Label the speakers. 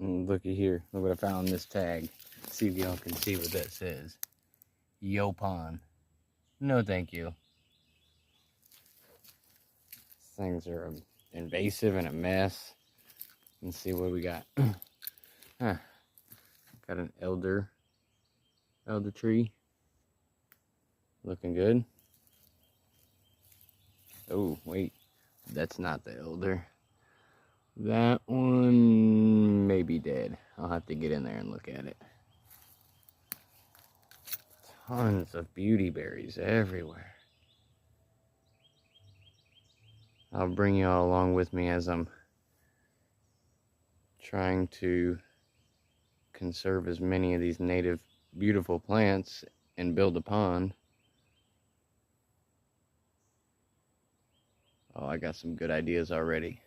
Speaker 1: Looky here. Look what I found on this tag. See if y'all can see what that says. Yopon. No thank you. Things are invasive and a mess. Let's see what we got. Got an elder tree. Looking good. Oh, wait. That's not the elder. That one may be dead. I'll have to get in there and look at it. Tons of beauty berries everywhere. I'll bring you all along with me as I'm trying to conserve as many of these native beautiful plants and build a pond. Oh, I got some good ideas already.